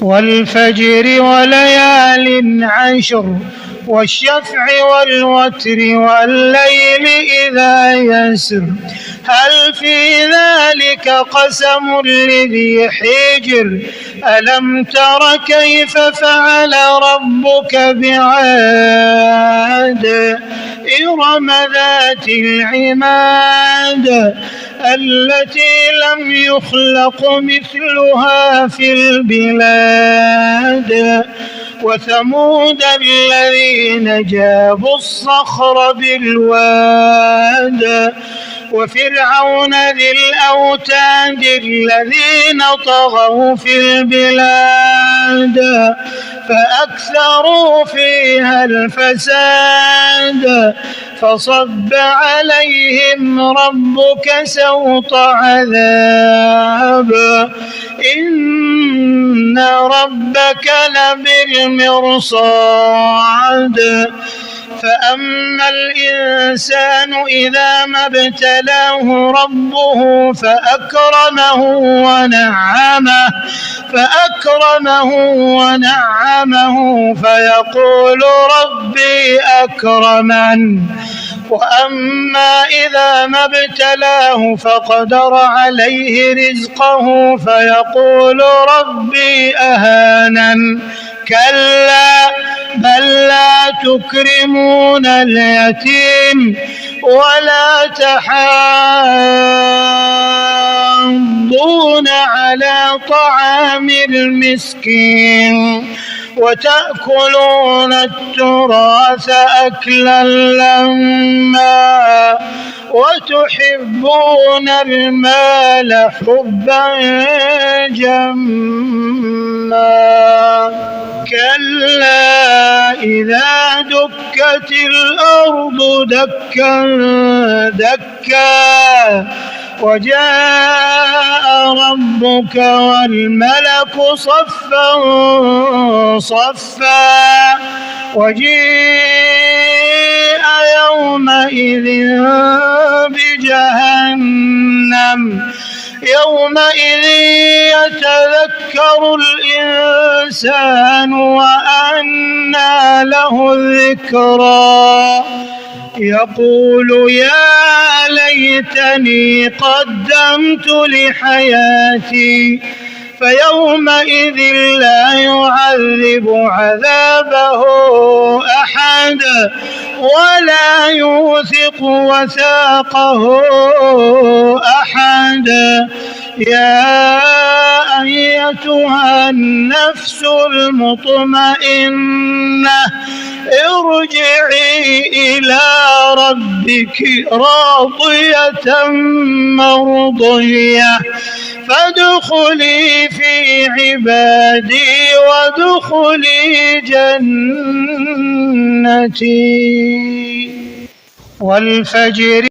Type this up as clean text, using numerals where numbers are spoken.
والفجر وليال عشر والشفع والوتر والليل إذا يسر هل في ذلك قسم لذي حجر ألم تر كيف فعل ربك بعاد إرم ذات العماد التي لم يخلق مثلها في البلاد وثمود الذين جابوا الصخر بالواد وفرعون ذي الأوتاد الذين طغوا في البلاد فأكثروا فيها الفساد فصب عليهم ربك سوط عذاب إن ربك لبالمرصاد فأما الإنسان إذا ما ابتلاه ربه فأكرمه ونعمه فيقول ربي أكرمن وأما إذا ما ابتلاه فقدر عليه رزقه فيقول ربي أهانن كلا بل لا تكرمون اليتيم ولا تحاضون على طعام المسكين وتأكلون التراث أكلا لما وتحبون المال حبا جما كلا إذا دكت الأرض دكا دكا وجاء ربك والملك صفا صفا وجيء يومئذ بجهنم يومئذ يتذكر الإنسان وأنى له الذكرى يقول يا ليتني قدمت لحياتي فيومئذ لا يعذب عذابه أحد ولا يوثق وثاقه أحد يا أيتها النفس المطمئنة ارجعي إلى ربك راضية مرضية فادخلي في عبادي وادخلي جنتي والفجر